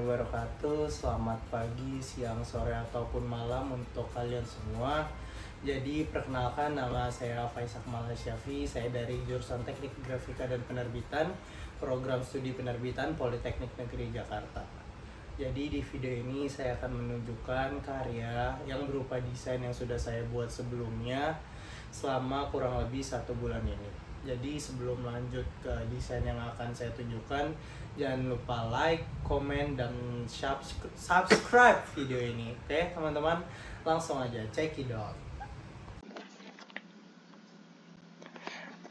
wabarakatuh. Selamat pagi, siang, sore, ataupun malam untuk kalian semua. Jadi perkenalkan, nama saya Faisal Malasyafi. Saya dari jurusan Teknik Grafika dan Penerbitan, program studi penerbitan Politeknik Negeri Jakarta. Jadi di video ini saya akan menunjukkan karya yang berupa desain yang sudah saya buat sebelumnya selama kurang lebih 1 bulan ini. Jadi sebelum lanjut ke desain yang akan saya tunjukkan, jangan lupa like, komen, dan subscribe video ini. Oke teman-teman, langsung aja check it out.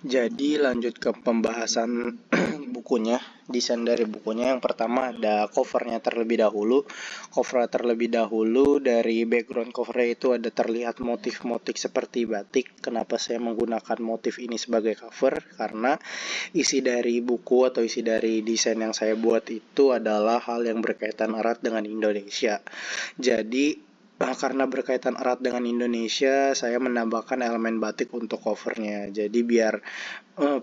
Jadi lanjut ke pembahasan bukunya, desain dari bukunya. Yang pertama ada covernya terlebih dahulu. Cover terlebih dahulu, dari background covernya itu ada terlihat motif-motif seperti batik. Kenapa saya menggunakan motif ini sebagai cover? Karena isi dari buku atau isi dari desain yang saya buat itu adalah hal yang berkaitan erat dengan Indonesia. Jadi karena berkaitan erat dengan Indonesia, saya menambahkan elemen batik untuk covernya. Jadi biar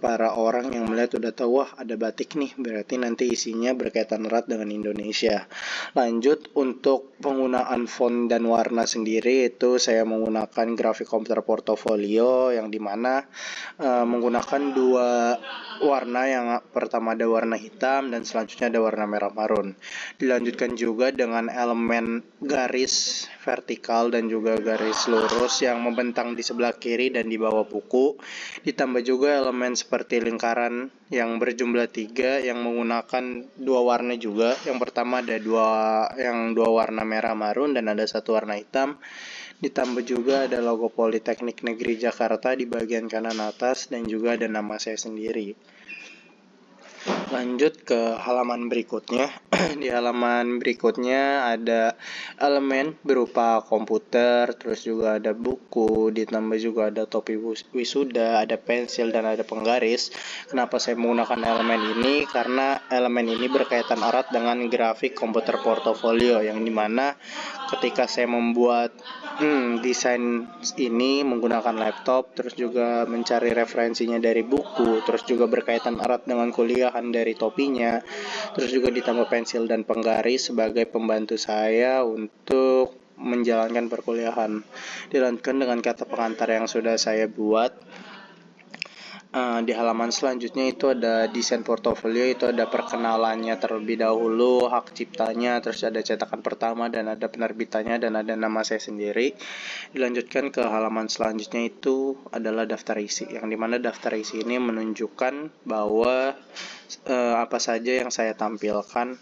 para orang yang melihat udah tahu, wah ada batik nih, berarti nanti isinya berkaitan erat dengan Indonesia. Lanjut, untuk penggunaan font dan warna sendiri itu saya menggunakan grafik komputer portofolio, yang dimana menggunakan 2 warna. Yang pertama ada warna hitam dan selanjutnya ada warna merah marun. Dilanjutkan juga dengan elemen garis vertikal dan juga garis lurus yang membentang di sebelah kiri dan di bawah buku. Ditambah juga elemen seperti lingkaran yang berjumlah 3 yang menggunakan 2 warna juga. Yang pertama ada 2 warna merah marun dan ada 1 warna hitam. Ditambah juga ada logo Politeknik Negeri Jakarta di bagian kanan atas dan juga ada nama saya sendiri. Lanjut ke halaman berikutnya. Di halaman berikutnya ada elemen berupa komputer, terus juga ada buku, ditambah juga ada topi wisuda, ada pensil, dan ada penggaris. Kenapa saya menggunakan elemen ini? Karena elemen ini berkaitan erat dengan grafik komputer portofolio, yang dimana ketika saya membuat desain ini menggunakan laptop, terus juga mencari referensinya dari buku, terus juga berkaitan erat dengan kuliahan dari topinya, terus juga ditambah pensil dan penggaris sebagai pembantu saya untuk menjalankan perkuliahan. Dilanjutkan dengan kata pengantar yang sudah saya buat. Di halaman selanjutnya itu ada desain portofolio, itu ada perkenalannya terlebih dahulu, hak ciptanya, terus ada cetakan pertama dan ada penerbitannya dan ada nama saya sendiri. Dilanjutkan ke halaman selanjutnya itu adalah daftar isi, yang dimana daftar isi ini menunjukkan bahwa apa saja yang saya tampilkan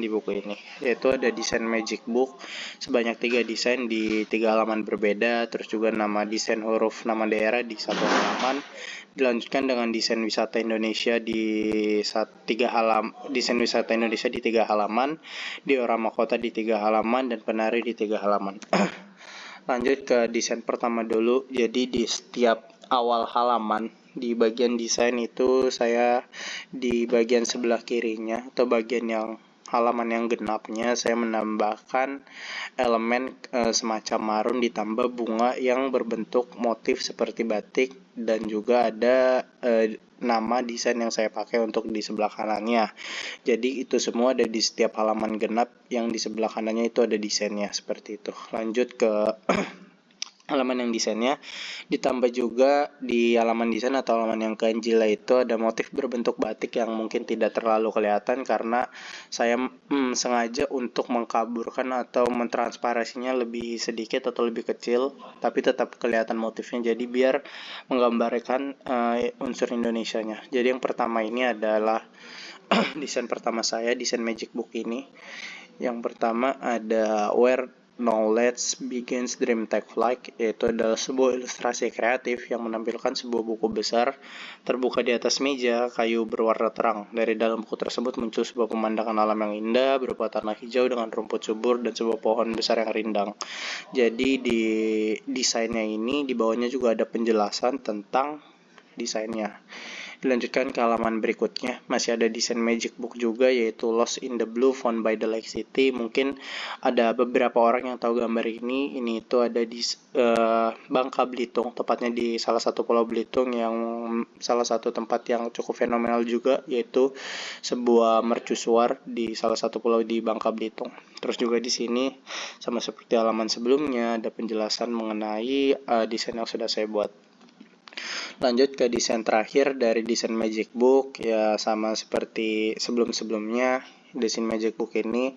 di buku ini, yaitu ada desain magic book sebanyak 3 desain di 3 halaman berbeda, terus juga nama desain huruf nama daerah di 1 halaman. Dilanjutkan dengan desain wisata Indonesia di 3 halaman, diorama kota di 3 halaman, dan penari di 3 halaman. Lanjut ke desain pertama dulu. Jadi di setiap awal halaman, di bagian desain itu saya di bagian sebelah kirinya atau bagian yang halaman yang genapnya, saya menambahkan elemen semacam marun ditambah bunga yang berbentuk motif seperti batik, dan juga ada nama desain yang saya pakai untuk di sebelah kanannya. Jadi itu semua ada di setiap halaman genap, yang di sebelah kanannya itu ada desainnya seperti itu. Lanjut ke halaman yang desainnya, ditambah juga di halaman desain atau halaman yang ganjil itu ada motif berbentuk batik yang mungkin tidak terlalu kelihatan karena saya sengaja untuk mengkaburkan atau mentransparasinya lebih sedikit atau lebih kecil, tapi tetap kelihatan motifnya, jadi biar menggambarkan unsur Indonesianya. Jadi yang pertama ini adalah desain pertama saya, desain magic book ini. Yang pertama ada where knowledge begins dream take flight, yaitu adalah sebuah ilustrasi kreatif yang menampilkan sebuah buku besar terbuka di atas meja kayu berwarna terang. Dari dalam buku tersebut muncul sebuah pemandangan alam yang indah berupa tanah hijau dengan rumput subur dan sebuah pohon besar yang rindang. Jadi di desainnya ini, di bawahnya juga ada penjelasan tentang desainnya. Dilanjutkan ke halaman berikutnya, masih ada desain Magic Book juga, yaitu Lost in the Blue Found by the Lake City. Mungkin ada beberapa orang yang tahu gambar ini. Ini itu ada di Bangka Belitung, tepatnya di salah satu pulau Belitung, yang salah satu tempat yang cukup fenomenal juga, yaitu sebuah mercusuar di salah satu pulau di Bangka Belitung. Terus juga di sini, sama seperti halaman sebelumnya, ada penjelasan mengenai desain yang sudah saya buat. Lanjut ke desain terakhir dari desain Magic Book, ya sama seperti sebelum-sebelumnya. Desain Magic Book ini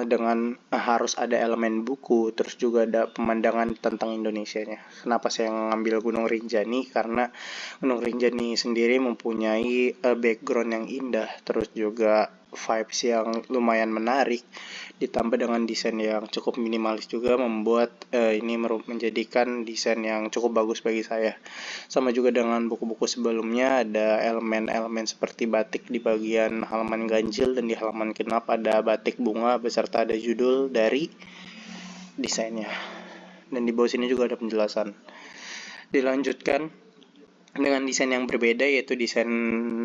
dengan harus ada elemen buku, terus juga ada pemandangan tentang Indonesianya. Kenapa saya ngambil Gunung Rinjani? Karena Gunung Rinjani sendiri mempunyai background yang indah, terus juga vibes yang lumayan menarik, ditambah dengan desain yang cukup minimalis juga, membuat ini menjadikan desain yang cukup bagus bagi saya. Sama juga dengan buku-buku sebelumnya, ada elemen-elemen seperti batik di bagian halaman ganjil, dan di halaman genap ada batik bunga beserta ada judul dari desainnya. Dan di bawah sini juga ada penjelasan. Dilanjutkan dengan desain yang berbeda, yaitu desain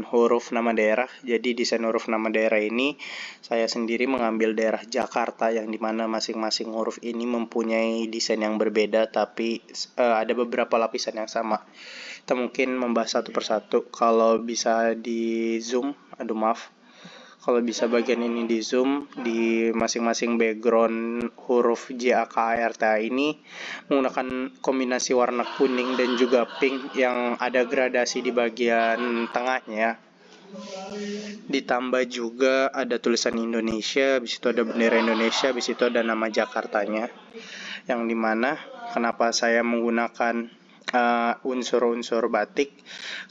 huruf nama daerah. Jadi desain huruf nama daerah ini saya sendiri mengambil daerah Jakarta, yang dimana masing-masing huruf ini mempunyai desain yang berbeda, tapi ada beberapa lapisan yang sama. Kita mungkin membahas satu persatu. Kalau bisa di zoom, kalau bisa bagian ini di zoom, di masing-masing background huruf J, A, K, A, R, T, A ini menggunakan kombinasi warna kuning dan juga pink yang ada gradasi di bagian tengahnya. Ditambah juga ada tulisan Indonesia, habis itu ada bendera Indonesia, habis itu ada nama Jakartanya. Yang dimana kenapa saya menggunakan unsur-unsur batik,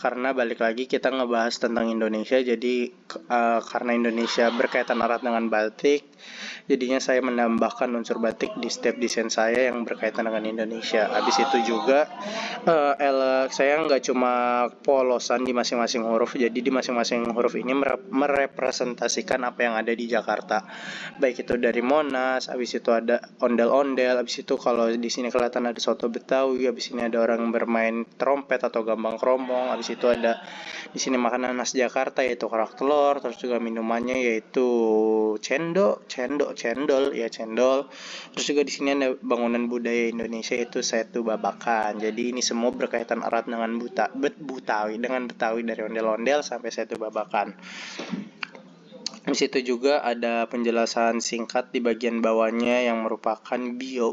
karena balik lagi kita ngebahas tentang Indonesia, jadi karena Indonesia berkaitan erat dengan batik, jadinya saya menambahkan unsur batik di setiap desain saya yang berkaitan dengan Indonesia. Habis itu juga saya nggak cuma polosan di masing-masing huruf, jadi di masing-masing huruf ini merepresentasikan apa yang ada di Jakarta, baik itu dari Monas, habis itu ada ondel-ondel, habis itu kalau di sini kelihatan ada soto Betawi, habis ini ada orang bermain trompet atau gambang kromong, habis itu ada di sini makanan khas Jakarta yaitu kerak telur, terus juga minumannya yaitu cendol. Terus juga di sini ada bangunan budaya Indonesia yaitu Setu Babakan. Jadi ini semua berkaitan erat dengan Betawi dari ondel-ondel sampai Setu Babakan. Di situ juga ada penjelasan singkat di bagian bawahnya yang merupakan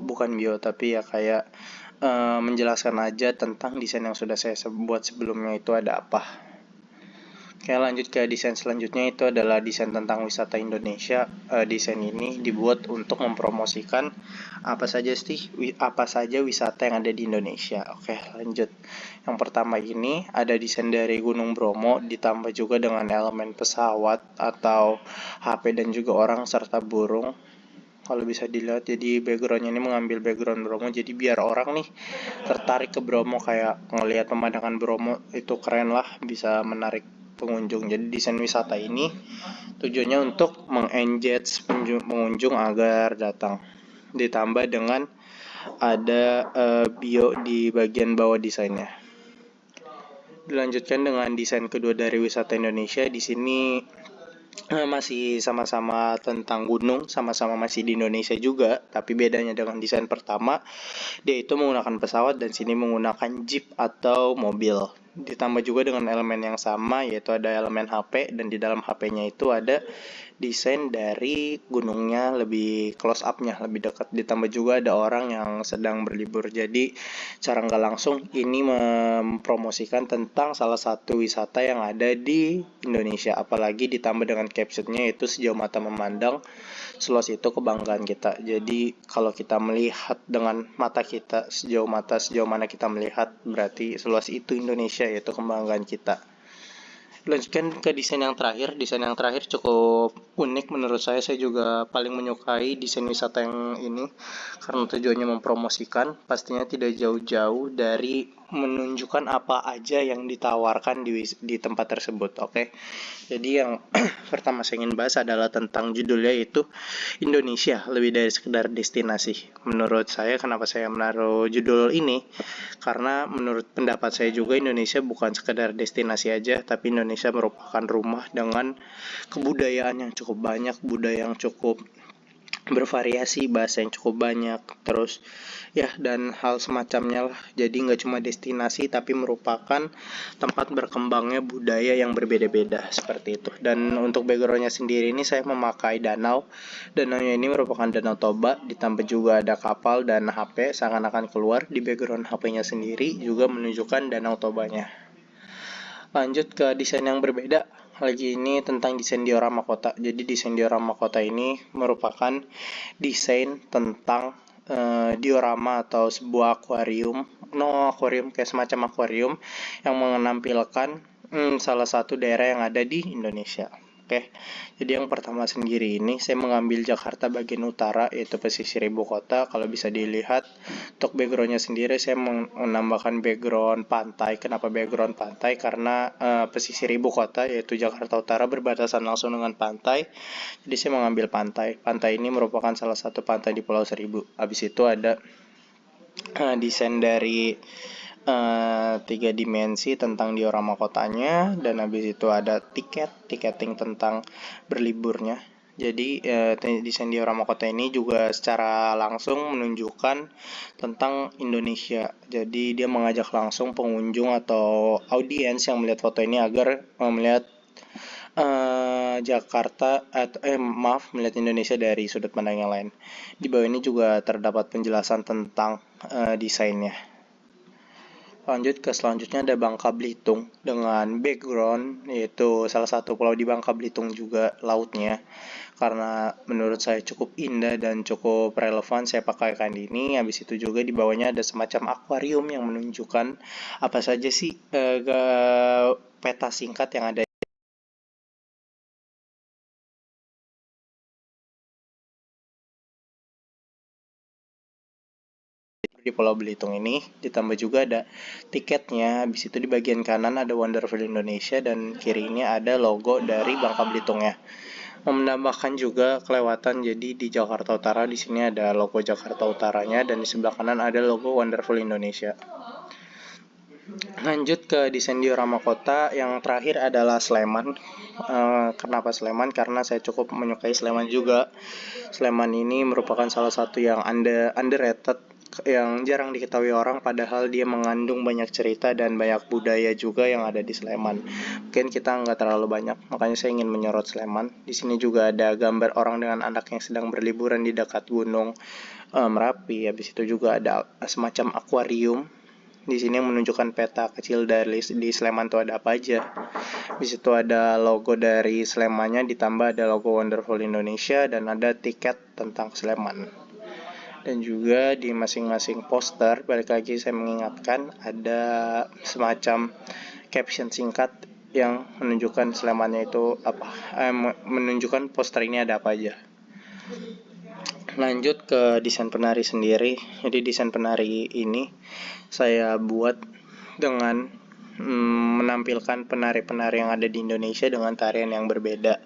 bukan bio, tapi ya kayak menjelaskan aja tentang desain yang sudah saya buat sebelumnya itu ada apa. Oke, lanjut ke desain selanjutnya, itu adalah desain tentang wisata Indonesia. Desain ini dibuat untuk mempromosikan apa saja wisata yang ada di Indonesia. Oke, lanjut. Yang pertama ini ada desain dari Gunung Bromo, ditambah juga dengan elemen pesawat atau HP dan juga orang serta burung. Kalau bisa dilihat, jadi backgroundnya ini mengambil background Bromo, jadi biar orang nih tertarik ke Bromo, kayak ngelihat pemandangan Bromo itu keren lah, bisa menarik pengunjung. Jadi desain wisata ini tujuannya untuk meng-engage pengunjung agar datang. Ditambah dengan ada bio di bagian bawah desainnya. Dilanjutkan dengan desain kedua dari wisata Indonesia. Di sini masih sama-sama tentang gunung, sama-sama masih di Indonesia juga, tapi bedanya dengan desain pertama, dia itu menggunakan pesawat dan sini menggunakan jeep atau mobil. Ditambah juga dengan elemen yang sama, yaitu ada elemen HP, dan di dalam HP-nya itu ada desain dari gunungnya lebih close up-nya, lebih dekat. Ditambah juga ada orang yang sedang berlibur. Jadi secara nggak langsung ini mempromosikan tentang salah satu wisata yang ada di Indonesia. Apalagi ditambah dengan captionnya yaitu sejauh mata memandang, seluas itu kebanggaan kita. Jadi kalau kita melihat dengan mata kita, sejauh mana kita melihat, berarti seluas itu Indonesia, yaitu kebanggaan kita. Lanjutkan ke desain yang terakhir. Desain yang terakhir cukup unik menurut saya. Saya juga paling menyukai desain wisata yang ini karena tujuannya mempromosikan. Pastinya tidak jauh-jauh dari menunjukkan apa aja yang ditawarkan di tempat tersebut. Oke. Jadi yang pertama saya ingin bahas adalah tentang judulnya, yaitu Indonesia lebih dari sekedar destinasi. Menurut saya, kenapa saya menaruh judul ini? Karena menurut pendapat saya juga Indonesia bukan sekedar destinasi aja, tapi Indonesia merupakan rumah dengan kebudayaan yang cukup banyak, budaya yang cukup bervariasi, bahasa yang cukup banyak, terus ya dan hal semacamnya lah. Jadi nggak cuma destinasi tapi merupakan tempat berkembangnya budaya yang berbeda-beda seperti itu. Dan untuk backgroundnya sendiri ini saya memakai danau. Danaunya ini merupakan Danau Toba, ditambah juga ada kapal dan HP seakan-akan keluar di background HP-nya sendiri juga menunjukkan Danau Tobanya. Lanjut ke desain yang berbeda. Lagi ini tentang desain diorama kota. Jadi desain diorama kota ini merupakan desain tentang diorama atau sebuah akuarium, akuarium kayak semacam akuarium yang menampilkan salah satu daerah yang ada di Indonesia. Oke, jadi yang pertama sendiri ini saya mengambil Jakarta bagian utara, yaitu pesisir ibu kota. Kalau bisa dilihat, untuk backgroundnya sendiri saya menambahkan background pantai. Kenapa background pantai? Karena pesisir ibu kota, yaitu Jakarta Utara, berbatasan langsung dengan pantai. Jadi saya mengambil pantai. Pantai ini merupakan salah satu pantai di Pulau Seribu. Habis itu ada desain dari 3 dimensi tentang diorama kotanya, dan habis itu ada tiketing tentang berliburnya. Jadi desain diorama kota ini juga secara langsung menunjukkan tentang Indonesia. Jadi dia mengajak langsung pengunjung atau audiens yang melihat foto ini agar melihat Jakarta melihat Indonesia dari sudut pandang yang lain. Di bawah ini juga terdapat penjelasan tentang desainnya. Lanjut ke selanjutnya ada Bangka Belitung dengan background yaitu salah satu pulau di Bangka Belitung juga lautnya. Karena menurut saya cukup indah dan cukup relevan, saya pakaikan ini. Habis itu juga di bawahnya ada semacam akuarium yang menunjukkan apa saja sih peta singkat yang ada di Pulau Belitung ini. Ditambah juga ada tiketnya. Habis itu di bagian kanan ada Wonderful Indonesia dan kiri ini ada logo dari Bangka Belitungnya. Menambahkan juga kelewatan, jadi di Jakarta Utara di sini ada logo Jakarta Utaranya dan di sebelah kanan ada logo Wonderful Indonesia. Lanjut ke desain diorama kota yang terakhir adalah Sleman. Kenapa Sleman? Karena saya cukup menyukai Sleman juga. Sleman ini merupakan salah satu yang underrated, yang jarang diketahui orang, padahal dia mengandung banyak cerita dan banyak budaya juga yang ada di Sleman. Mungkin kita nggak terlalu banyak, makanya saya ingin menyorot Sleman. Di sini juga ada gambar orang dengan anak yang sedang berliburan di dekat gunung Merapi. Habis itu juga ada semacam akuarium di sini yang menunjukkan peta kecil dari di Sleman itu ada apa aja. Di situ ada logo dari Slemannya, ditambah ada logo Wonderful Indonesia dan ada tiket tentang Sleman. Dan juga di masing-masing poster, balik lagi saya mengingatkan, ada semacam caption singkat yang menunjukkan Slemannya itu apa, menunjukkan poster ini ada apa aja. Lanjut ke desain penari sendiri. Jadi desain penari ini saya buat dengan menampilkan penari-penari yang ada di Indonesia dengan tarian yang berbeda.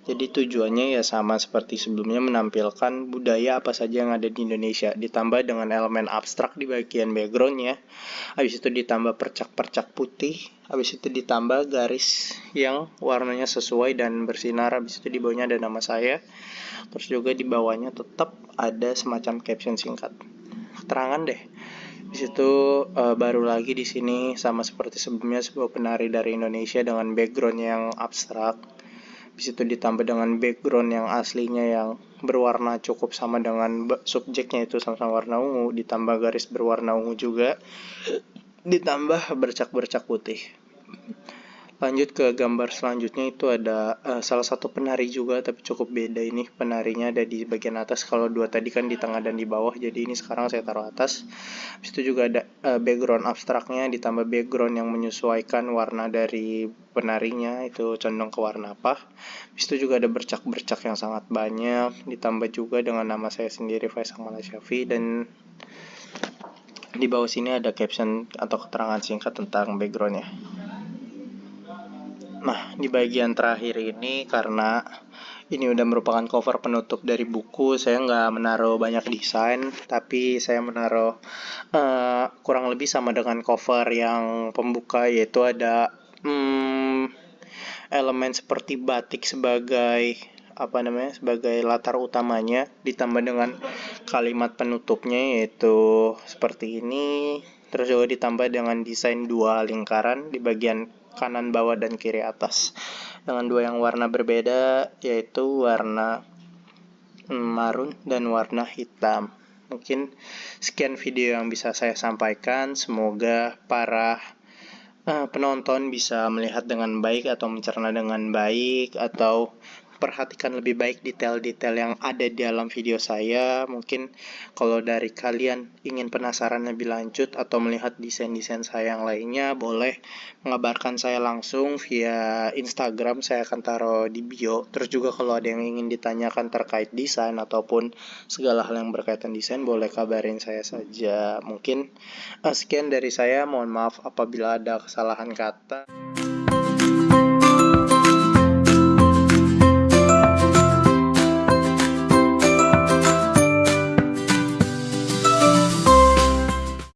Jadi tujuannya ya sama seperti sebelumnya, menampilkan budaya apa saja yang ada di Indonesia, ditambah dengan elemen abstrak di bagian backgroundnya. Habis itu ditambah percak-percak putih, habis itu ditambah garis yang warnanya sesuai dan bersinar. Habis itu di bawahnya ada nama saya. Terus juga di bawahnya tetap ada semacam caption singkat. Keterangan deh. Di situ baru lagi di sini sama seperti sebelumnya, sebuah penari dari Indonesia dengan background yang abstrak. Di situ ditambah dengan background yang aslinya yang berwarna cukup sama dengan subjeknya, itu sama-sama warna ungu, ditambah garis berwarna ungu juga, ditambah bercak-bercak putih. Lanjut ke gambar selanjutnya, itu ada salah satu penari juga, tapi cukup beda ini. Penarinya ada di bagian atas, kalau dua tadi kan di tengah dan di bawah, jadi ini sekarang saya taruh atas. Habis itu juga ada background abstraknya, ditambah background yang menyesuaikan warna dari penarinya, itu condong ke warna apa. Habis itu juga ada bercak-bercak yang sangat banyak, ditambah juga dengan nama saya sendiri, Faisal Malasyafi, dan di bawah sini ada caption atau keterangan singkat tentang backgroundnya. Nah, di bagian terakhir ini, karena ini udah merupakan cover penutup dari buku, saya nggak menaruh banyak desain, tapi saya menaruh kurang lebih sama dengan cover yang pembuka, yaitu ada elemen seperti batik sebagai sebagai latar utamanya, ditambah dengan kalimat penutupnya yaitu seperti ini. Terus juga ditambah dengan desain dua lingkaran di bagian kanan bawah dan kiri atas, dengan dua yang warna berbeda, yaitu warna marun dan warna hitam. Mungkin sekian video yang bisa saya sampaikan. Semoga para penonton bisa melihat dengan baik atau mencerna dengan baik, atau perhatikan lebih baik detail-detail yang ada di dalam video saya. Mungkin kalau dari kalian ingin penasaran lebih lanjut atau melihat desain-desain saya yang lainnya, boleh mengabarkan saya langsung via Instagram, saya akan taruh di bio. Terus juga kalau ada yang ingin ditanyakan terkait desain ataupun segala hal yang berkaitan desain, boleh kabarin saya saja. Mungkin sekian dari saya, mohon maaf apabila ada kesalahan kata.